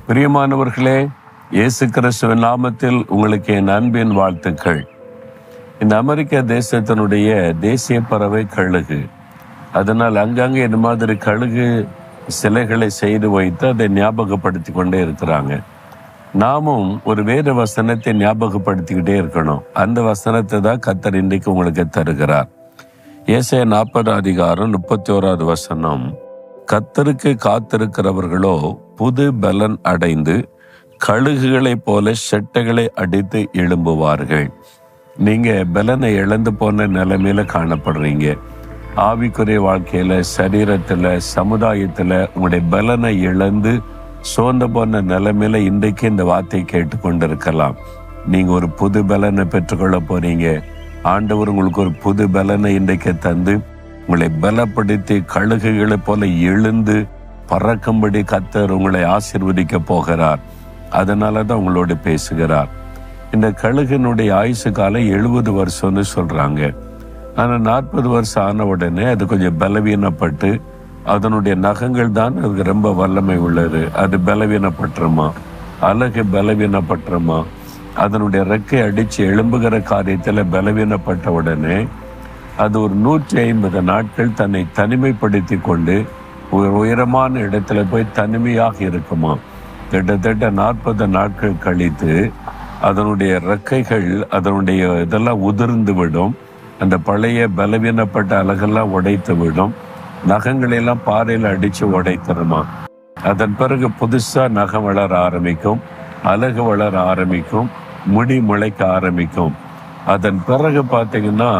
பிரியமானவர்களே, இயேசு கிறிஸ்துவின் நாமத்தில் உங்களுக்கு என் அன்பின் வாழ்த்துக்கள். இந்த அமெரிக்க தேசத்தினுடைய தேசிய பறவை கழுகு. அதனால் அங்கங்கே இந்த மாதிரி கழுகு சிலைகளை செய்து வைத்து அதை ஞாபகப்படுத்தி கொண்டே இருக்கிறாங்க. நாமும் ஒரு வேறு வசனத்தை ஞாபகப்படுத்திக்கிட்டே இருக்கணும். அந்த வசனத்தை தான் கர்த்தர் இன்றைக்கு உங்களுக்கு தருகிறார். ஏசாயா 40:31 கர்த்தருக்கு காத்திருக்கிறவர்களோ புது பலன் அடைந்து கழுகுகளைப் போல செட்டைகளை அடித்து எழும்புவார்கள். நீங்க பலனை இழந்து போன நிலைமையில காணப்படுறீங்க. ஆவிக்குரிய வாழ்க்கையில, சரீரத்துல, சமுதாயத்துல உங்களுடைய பலனை இழந்து சோர்ந்து போன நிலைமையில இன்றைக்கு இந்த வார்த்தை கேட்டுக்கொண்டிருக்கலாம். நீங்க ஒரு புது பலனை பெற்றுக்கொள்ள போறீங்க. ஆண்டவர் உங்களுக்கு ஒரு புது பலனை இன்றைக்கு தந்து உங்களை பலப்படுத்தி கழுகுகளை போல எழுந்து பறக்கும்படி கர்த்தர் உங்களை ஆசீர்வதிக்க போகிறார். அதனால தான் உங்களோடு பேசுகிறார். இந்த கழுகினுடைய ஆயுசு காலம் 70 வருஷம்னு சொல்றாங்க. ஆனால் 40 வருஷம் ஆன உடனே அது கொஞ்சம் பலவீனப்பட்டு அதனுடைய நகங்கள் தான் அதுக்கு ரொம்ப வல்லமை உள்ளது. அது பலவீனப்பட்டுருமா, அழகு பலவீனப்பட்டுருமா, அதனுடைய ரெக்கை அடித்து எழும்புகிற காரியத்தில் பலவீனப்பட்ட உடனே அது ஒரு 150 நாட்கள் தன்னை தனிமைப்படுத்தி கொண்டு ஒரு உயரமான இடத்துல போய் தனிமையாக இருக்குமா. கிட்டத்தட்ட 40 நாட்கள் கழித்து அதனுடைய ரெக்கைகள் அதனுடைய இதெல்லாம் உதிர்ந்து விடும். அந்த பழைய பலவீனப்பட்ட அழகெல்லாம் உடைத்து விடும். நகங்களெல்லாம் பாறையில் அடித்து உடைத்துருமா. அதன் பிறகு புதுசா நகம் வளர ஆரம்பிக்கும், அழகு வளர ஆரம்பிக்கும், முடி முளைக்க ஆரம்பிக்கும். அதன் பிறகு பார்த்தீங்கன்னா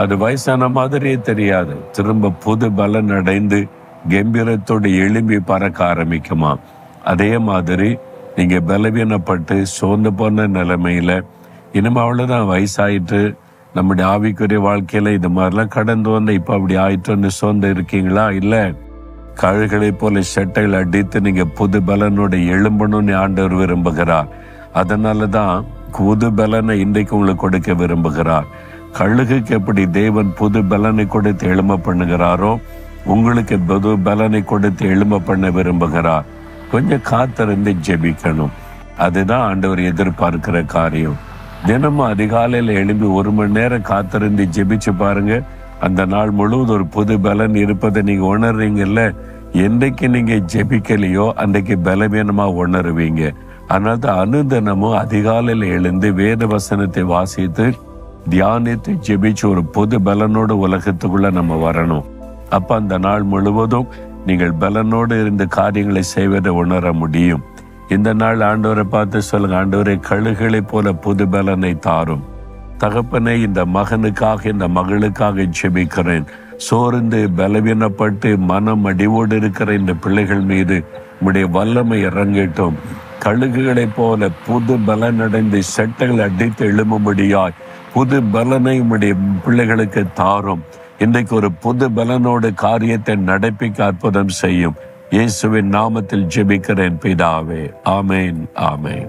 அது வயசான மாதிரியே தெரியாது. திரும்ப புது பலன் அடைந்து கம்பீரத்தோடு எழும்பி பறக்க ஆரம்பிக்குமா. அதே மாதிரி நீங்க பலவீனப்பட்டு சோர்ந்து போன நிலைமையில இனிமே அவ்வளவுதான், வயசாயிட்டு நம்முடைய ஆவிக்குரிய வாழ்க்கையில இது மாதிரிலாம் கடந்து வந்த இப்ப அப்படி ஆயிட்டோன்னு சோர்ந்து இருக்கீங்களா? இல்ல, கழுகளை போல செட்டைகள் அடித்து நீங்க புது பலனோட எழும்பணும்னு ஆண்டவர் விரும்புகிறார். அதனாலதான் புது பலனை இன்றைக்கு உங்களுக்கு கொடுக்க விரும்புகிறார். கழுகுக்கு எப்படி தேவன் புது பலனை கொடுத்து எழும்ப பண்ணுகிறாரோ உங்களுக்கு புது பலனை கொடுத்து எழும்ப பண்ண விரும்புகிறார். கொஞ்சம் காத்திருந்து ஜெபிக்கணும். அதுதான் ஆண்டவர் எதிர்பார்க்கிற காரியம். தினமும் அதிகாலையில் எழும்பி 1 மணி நேரம் காத்திருந்து ஜெபிச்சு பாருங்க. அந்த நாள் முழுவதும் ஒரு புது பலன் இருப்பதை நீங்க உணர்றீங்கல்ல. என்றைக்கு நீங்க ஜெபிக்கலையோ அன்றைக்கு பலவீனமா உணருவீங்க. அதனால அனுதினமும் அதிகாலையில் எழுந்து வேத வசனத்தை வாசித்து தியானித்து ஜெபிச்சு ஒரு புது பலனோடு உலகத்துக்குள்ள நம்ம வரணும். அப்ப அந்த நாள் முழுவதும் நீங்கள் பலனோடு இருந்த காரியங்களை செய்வதை உணர முடியும். இந்த நாள் ஆண்டவரை பார்த்து சொல்லுங்க, ஆண்டவரை கழுகுகளை போல புது பலனை தாரும். தகப்பனை, இந்த மகனுக்காக இந்த மகளுக்காக ஜெபிக்கிறேன். சோர்ந்து பலவீனப்பட்டு மனம் அடிவோடு இருக்கிற இந்த பிள்ளைகள் மீது உம்முடைய வல்லமை இறங்கட்டும். கழுகுகளை போல புது பலன் அடைந்து செட்டைகள் அடித்து எழும்பும்படியாய் புது பலனை உம்முடைய பிள்ளைகளுக்கு தாரும். இன்றைக்கு ஒரு புது பலனோடு காரியத்தை நடப்பிக்க அற்புதம் செய்யும். இயேசுவின் நாமத்தில் ஜெபிக்கிறேன் பிதாவே. ஆமேன், ஆமேன்.